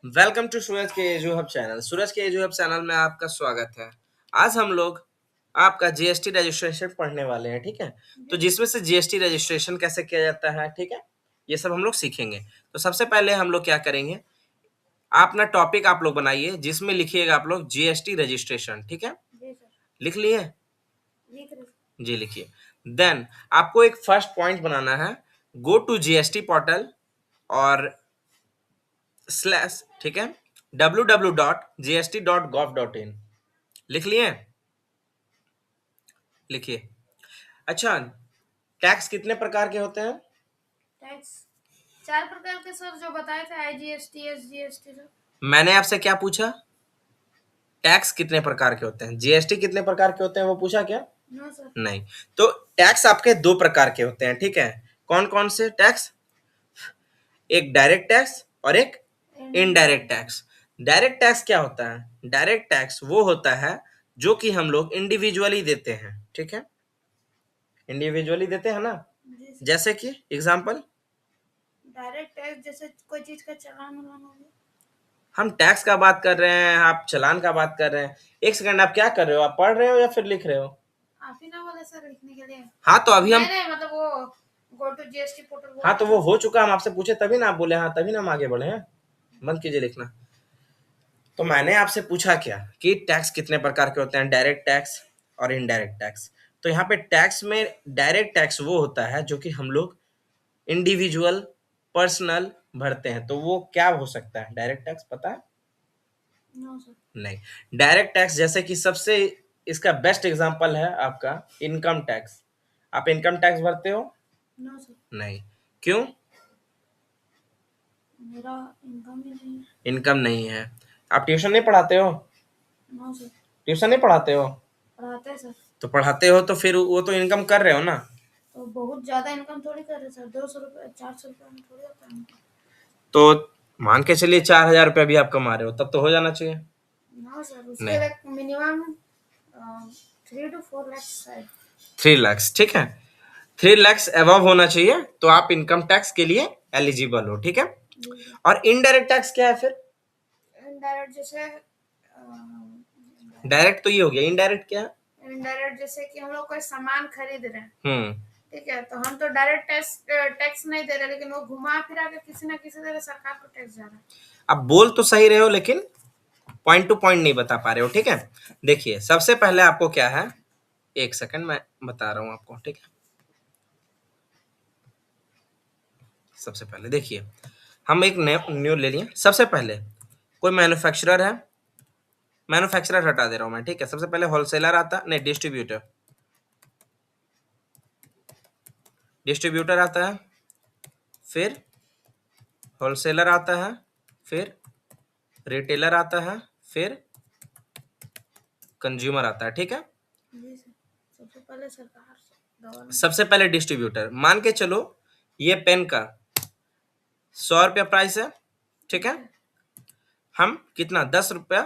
Welcome to सूरज के edu hub channel. सूरज के edu hub channel में आपका स्वागत है। आज हम लोग आपका जीएसटी रजिस्ट्रेशन पढ़ने वाले हैं, ठीक है। तो जिसमें से जीएसटी रजिस्ट्रेशन कैसे किया जाता है, ठीक है, ये सब हम लोग सीखेंगे। तो सबसे पहले हम लोग क्या करेंगे, आप अपना टॉपिक आप लोग बनाइए जिसमें लिखिएगा आप लोग जीएसटी रजिस्ट्रेशन, ठीक है। लिख लिए? जी लिखिए। देन आपको एक फर्स्ट पॉइंट बनाना है, गो टू जीएसटी पोर्टल और स्लैश, ठीक है, www.gst.gov.in। लिख लिए? लिखिए। अच्छा, टैक्स कितने प्रकार के होते हैं? टैक्स 4 प्रकार के सर, जो बताए थे, आईजीएसटी, एसजीएसटी सर। मैंने आपसे क्या पूछा? टैक्स कितने प्रकार के होते हैं? जीएसटी कितने प्रकार के होते हैं वो पूछा क्या? No sir. नहीं। तो टैक्स आपके दो प्रकार के होते हैं, ठीक है। कौन कौन से टैक्स? एक डायरेक्ट टैक्स और एक इनडायरेक्ट टैक्स। डायरेक्ट टैक्स क्या होता है? डायरेक्ट टैक्स वो होता है जो कि हम लोग इंडिविजुअली देते हैं, ठीक है। इंडिविजुअली देते हैं ना, जैसे कि एग्जांपल, डायरेक्ट टैक्स जैसे कोई चीज का चालान वालान हो गया। हम टैक्स का बात कर रहे हैं, आप चालान का बात कर रहे हैं। एक सेकंड, आप क्या कर रहे हो? आप पढ़ रहे हो या फिर लिख रहे हो? आप ही ना बोले सर लिखने के लिए। हाँ तो अभी हम नहीं मतलब वो गो टू जीएसटी पोर्टल। हाँ तो वो हो चुका, हम आपसे पूछे तभी ना आप बोले हाँ, तभी ना हम आगे बढ़े हैं। बंद कीजिए लिखना। तो मैंने आपसे पूछा क्या कि टैक्स कितने प्रकार के होते हैं, डायरेक्ट टैक्स और इनडायरेक्ट टैक्स। तो यहाँ पे टैक्स में डायरेक्ट टैक्स वो होता है जो कि हम लोग इंडिविजुअल पर्सनल भरते हैं। तो वो क्या हो सकता है डायरेक्ट टैक्स, पता है? No sir. नहीं। डायरेक्ट टैक्स जैसे कि सबसे इसका बेस्ट एग्जांपल है आपका इनकम टैक्स। आप इनकम टैक्स भरते हो? नो सर, नहीं। क्यों? मेरा इनकम ही नहीं है। इनकम नहीं है। आप ट्यूशन नहीं पढ़ाते हो? No sir. ट्यूशन नहीं पढ़ाते हो? पढ़ाते हैं सर। तो पढ़ाते हो तो फिर वो तो इनकम कर रहे हो ना। तो बहुत ज्यादा इनकम थोड़ी कर रहे सर, 200 रुपये 400 रुपये में थोड़ी होता है इनकम। तो मान के चलिए 4,000 रुपया भी आप कमा रहे हो, तब तो हो जाना चाहिए। नो सर, उसके नहीं। लिए मिनिमम 3 to 4 लाख शायद। 3 लाख, ठीक है। 3 लाख अबव होना चाहिए तो आप इनकम टैक्स के लिए एलिजिबल हो, ठीक है। और इनडायरेक्ट टैक्स क्या है फिर? इनडायरेक्ट जैसे डायरेक्ट तो ये हो गया, इनडायरेक्ट क्या है? इनडायरेक्ट जैसे कि हम लोग कोई सामान खरीद रहे हैं, हम्म। ठीक है, तो हम तो डायरेक्ट टैक्स नहीं दे रहे, लेकिन वो घुमा फिरा के किसी ना किसी तरह सरकार को टैक्स जा रहा है। आप बोल तो सही रहे हो लेकिन पॉइंट टू पॉइंट नहीं बता पा रहे हो, ठीक है। देखिए सबसे पहले आपको क्या है, एक सेकंड मैं बता रहा हूं आपको, ठीक है। सबसे पहले देखिए, हम एक न्यू ले लिए। सबसे पहले कोई मैन्युफैक्चरर है, मैन्युफैक्चरर हटा दे रहा हूं मैं, ठीक है। सबसे पहले होलसेलर आता, नहीं डिस्ट्रीब्यूटर, डिस्ट्रीब्यूटर आता है, फिर होलसेलर आता है, फिर रिटेलर आता है, फिर कंज्यूमर आता है, ठीक है। जी सर। सबसे पहले सरकार गवर्नमेंट। सबसे पहले डिस्ट्रीब्यूटर, मान के चलो ये पेन का 100 रुपया प्राइस है, ठीक है। हम कितना 10 रुपया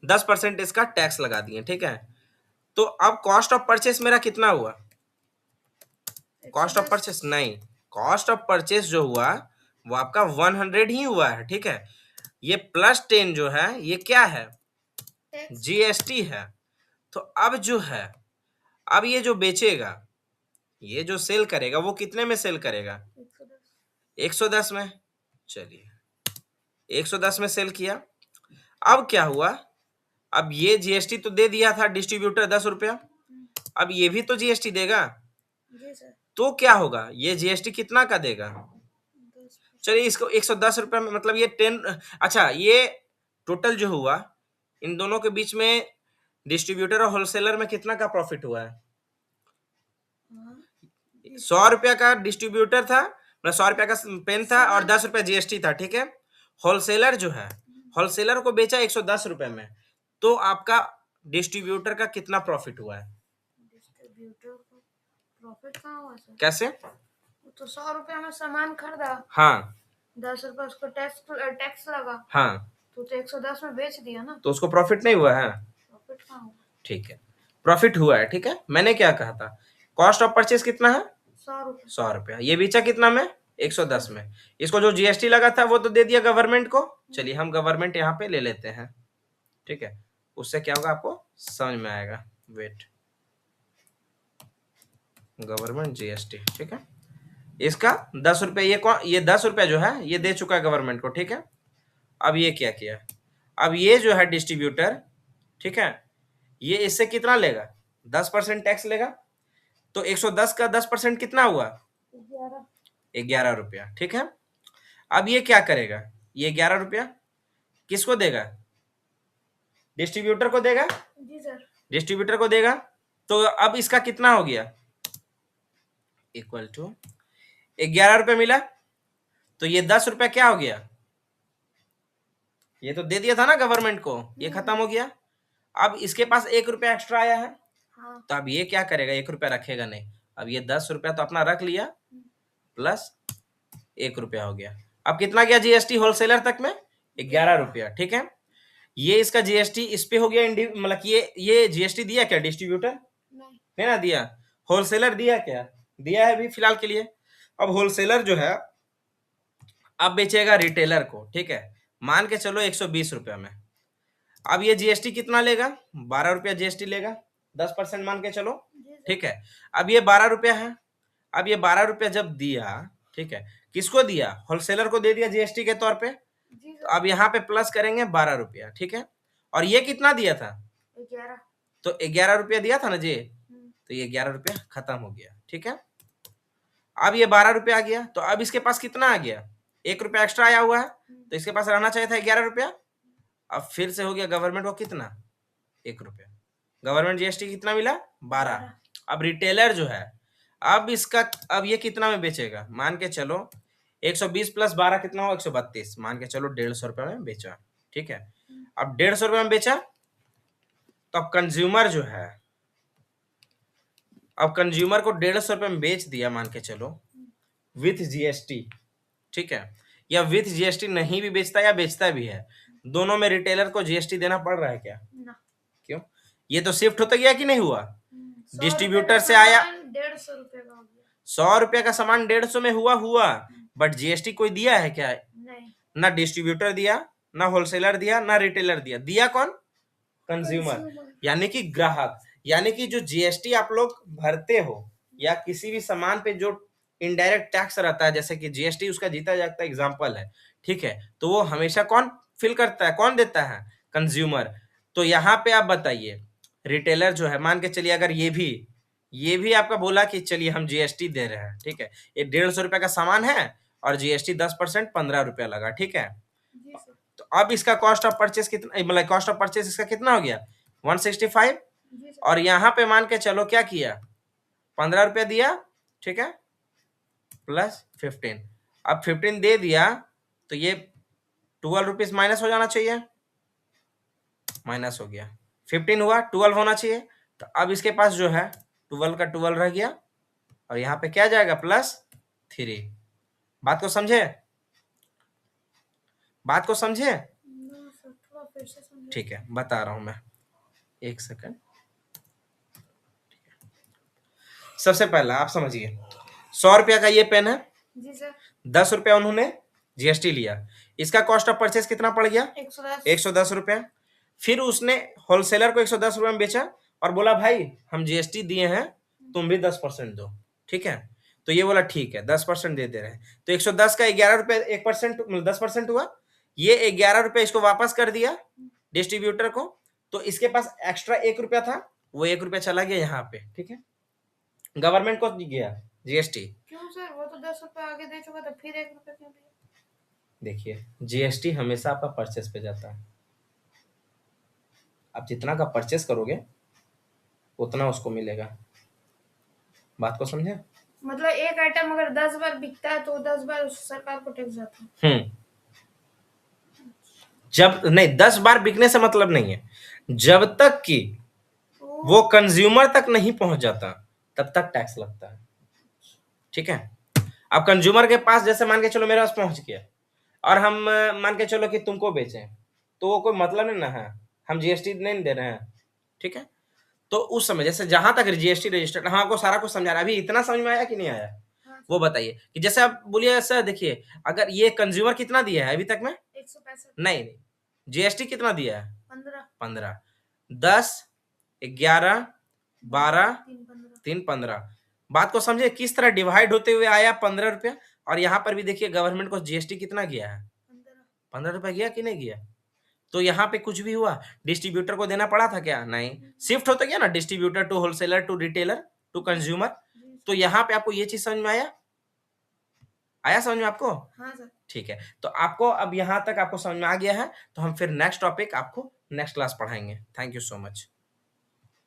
10% इसका टैक्स लगा दिए, ठीक है। तो अब कॉस्ट ऑफ परचेस मेरा कितना हुआ? कॉस्ट ऑफ परचेस नहीं, कॉस्ट ऑफ परचेस जो हुआ वो आपका 100 ही हुआ है, ठीक है। ये +10 जो है ये क्या है? जीएसटी है। तो अब जो है, अब ये जो बेचेगा, ये जो सेल करेगा वो कितने में सेल करेगा? 110 में। चलिए 110 में सेल किया। अब क्या हुआ, अब ये जीएसटी तो दे दिया था डिस्ट्रीब्यूटर 10 रुपया, अब ये भी तो जीएसटी देगा। जी सर। तो क्या होगा, ये जीएसटी कितना का देगा? चलिए इसको 110 रुपया में, मतलब ये 10, अच्छा ये टोटल जो हुआ इन दोनों के बीच में डिस्ट्रीब्यूटर और होलसेलर में कितना का प्रॉफिट हुआ है? 100 रुपया का डिस्ट्रीब्यूटर था, मतलब 100 रुपया का पेन था और 10 रुपया जीएसटी था, ठीक है। होलसेलर जो है, होलसेलर को बेचा 110 रुपए में, तो आपका डिस्ट्रीब्यूटर का कितना प्रॉफिट हुआ है? डिस्ट्रीब्यूटर को प्रॉफिट कहाँ हुआ सर? कैसे? वो तो 100 रुपया में सामान खरीदा, हाँ 10 रुपया उसको टैक्स लगा, हाँ, तो 110 में बेच दिया ना, तो उसको प्रॉफिट नहीं हुआ है? प्रॉफिट कहाँ हुआ? ठीक है, प्रॉफिट हुआ है, ठीक है। मैंने क्या कहा था, कॉस्ट ऑफ परचेस कितना है? 100 रुपये। 100 रुपया। ये बेचा कितना में? 110 में। इसको जो जीएसटी लगा था वो तो दे दिया गवर्नमेंट को। चलिए हम गवर्नमेंट यहाँ पे ले लेते हैं, ठीक है। उससे क्या होगा आपको समझ में आएगा। वेट, गवर्नमेंट जीएसटी, ठीक है। इसका 10 रुपये, ये 10 रुपया जो है ये दे चुका है गवर्नमेंट को, ठीक है। अब ये क्या किया, अब ये जो है डिस्ट्रीब्यूटर, ठीक है, ये इससे कितना लेगा, 10% टैक्स लेगा। तो 110 का 10% कितना हुआ, 11 रुपया, ठीक है। अब ये क्या करेगा, ये 11 रुपया किसको देगा, डिस्ट्रीब्यूटर को देगा, जी सर। डिस्ट्रीब्यूटर को देगा। तो अब इसका कितना हो गया, इक्वल टू 11 रुपये मिला। तो ये 10 रुपया क्या हो गया, ये तो दे दिया था ना गवर्नमेंट को, ये खत्म हो गया। अब इसके पास 1 रुपया एक्स्ट्रा आया है। हाँ। तो अब ये क्या करेगा, 1 रुपया रखेगा नहीं। अब ये 10 रुपया तो अपना रख लिया, प्लस 1 रुपया हो गया। अब कितना गया जीएसटी होलसेलर तक में, 11 रुपया, ठीक है। ये इसका जीएसटी इस पे हो गया, मतलब ये जीएसटी दिया क्या डिस्ट्रीब्यूटर, नहीं ना दिया। होलसेलर दिया क्या, दिया है अभी फिलहाल के लिए। अब होलसेलर जो है अब बेचेगा रिटेलर को, ठीक है, मान के चलो 120 रुपया में। अब ये जीएसटी कितना लेगा, 12 रुपया जीएसटी लेगा, 10% मान के चलो, ठीक है। अब ये 12 रुपया है। अब ये 12 रुपया जब दिया, ठीक है, किसको दिया, होलसेलर को दे दिया जीएसटी के तौर पे। तो अब यहाँ पे प्लस करेंगे 12 रुपया, ठीक है। और ये कितना दिया था, 11। तो 11 रुपया दिया था ना जी, तो ये 11 रुपया खत्म हो गया, ठीक है। अब ये 12 रुपया आ गया। तो अब इसके पास कितना आ गया, 1 रुपया एक्स्ट्रा आया हुआ है। तो इसके पास रहना चाहिए था 11 रुपया। अब फिर से हो गया गवर्नमेंट को कितना, 1 रुपया। गवर्नमेंट जीएसटी कितना मिला, 12। अब रिटेलर जो है, अब इसका, अब ये कितना में बेचेगा, मान के चलो 120 प्लस 12 कितना हो, 132, मान के चलो 150 रुपये में बेचा, ठीक है। अब 150 रुपये में बेचा, तो अब कंज्यूमर जो है, अब कंज्यूमर को 150 रुपये में बेच दिया मान के चलो, विथ जीएसटी, ठीक है। या विथ जीएसटी नहीं भी बेचता या बेचता भी है, दोनों में रिटेलर को जीएसटी देना पड़ रहा है क्या, क्यों, ये तो शिफ्ट होता गया कि नहीं हुआ, डिस्ट्रीब्यूटर से आया 150 रुपये का हो गया। 100 रुपया का सामान 150 में हुआ, बट जीएसटी कोई दिया है क्या, नहीं। ना डिस्ट्रीब्यूटर दिया, ना होलसेलर दिया, ना रिटेलर दिया। दिया कौन, कंज्यूमर, यानी कि ग्राहक। यानी कि जो जीएसटी आप लोग भरते हो या किसी भी सामान पे जो इनडायरेक्ट टैक्स रहता है, जैसे कि जीएसटी उसका जीता जागता एग्जांपल है, ठीक है, तो वो हमेशा कौन फिल करता है, कौन देता है, कंज्यूमर। तो यहाँ पे आप बताइए, रिटेलर जो है, मान के चलिए अगर ये भी आपका बोला कि चलिए हम जीएसटी दे रहे हैं, ठीक है, ये 150 रुपए का सामान है और जीएसटी 10% 15 रुपया लगा, ठीक है। तो अब इसका कॉस्ट ऑफ परचेस कितना, मतलब कॉस्ट ऑफ परचेस इसका कितना हो गया, 165। और यहाँ पे मान के चलो क्या किया, 15 रुपया दिया, ठीक है, प्लस 15। अब 15 दे दिया तो ये 12 रुपीज माइनस हो जाना चाहिए, माइनस हो गया, 15 हुआ, 12 होना चाहिए। तो अब इसके पास जो है 12 का 12 रह गया, और यहाँ पे क्या जाएगा, +3। बात को समझे, बात को समझे, ठीक है, बता रहा हूं मैं, एक सेकंड। सबसे पहला आप समझिए, 100 रुपया का ये पेन है, जी सर। 10 रुपया उन्होंने जीएसटी लिया, इसका कॉस्ट ऑफ परचेस कितना पड़ गया, 110 रुपया। फिर उसने होलसेलर को 110 रुपये में बेचा और बोला भाई हम जीएसटी दिए हैं, तुम भी 10% दो, ठीक है। तो ये बोला ठीक है 10% दे दे रहे हैं। तो 110 का 11 रुपये 1%, 10% हुआ। ये 11 रुपये इसको वापस कर दिया डिस्ट्रीब्यूटर को। तो इसके पास एक्स्ट्रा 1 रुपया था, वो 1 रुपया चला गया यहाँ पे, ठीक है, गवर्नमेंट को गया जीएसटी। क्यों सर, वो तो 10 रुपए आगे दे चुका था, फिर 1 रुपया क्यों दिया? देखिए जीएसटी हमेशा आपका परचेस पे जाता है, आप जितना का परचेस करोगे उतना उसको मिलेगा। बात को समझे, मतलब एक आइटम अगर 10 बार बिकता है तो 10 बार सरकार को टैक्स जाता है। जब नहीं, 10 बार बिकने से मतलब नहीं है, जब तक कि वो कंज्यूमर तक नहीं पहुंच जाता तब तक टैक्स लगता है, ठीक है। अब कंज्यूमर के पास जैसे मान के चलो मेरे पास पहुंच गया और हम मान के चलो कि तुमको बेचें, तो वो कोई मतलब नहीं ना है, हम जीएसटी नहीं दे रहे हैं, ठीक है। तो उस समय जैसे जहां तक जीएसटी रजिस्टर्ड, हाँ को सारा कुछ समझा रहा है, अभी इतना समझ में आया कि नहीं आया, वो बताइए कि जैसे आप बोलिए सर देखिए अगर ये कंज्यूमर कितना दिया है अभी तक में 165 नहीं जीएसटी कितना दिया है 15 15 10 11 12 3 15 3 15 बात को समझे किस तरह डिवाइड होते हुए आया 15 रुपया और यहाँ पर भी देखिए गवर्नमेंट को जीएसटी कितना गया है 15 रुपया गया कि नहीं गया तो यहाँ पे कुछ भी हुआ डिस्ट्रीब्यूटर को देना पड़ा था क्या नहीं शिफ्ट होता गया ना distributor to wholesaler to retailer to consumer तो यहाँ पे आपको ये चीज समझ में आया आया समझ में आपको हाँ सर ठीक है तो आपको अब यहाँ तक आपको समझ में आ गया है तो हम फिर नेक्स्ट टॉपिक आपको नेक्स्ट क्लास पढ़ाएंगे थैंक यू सो मच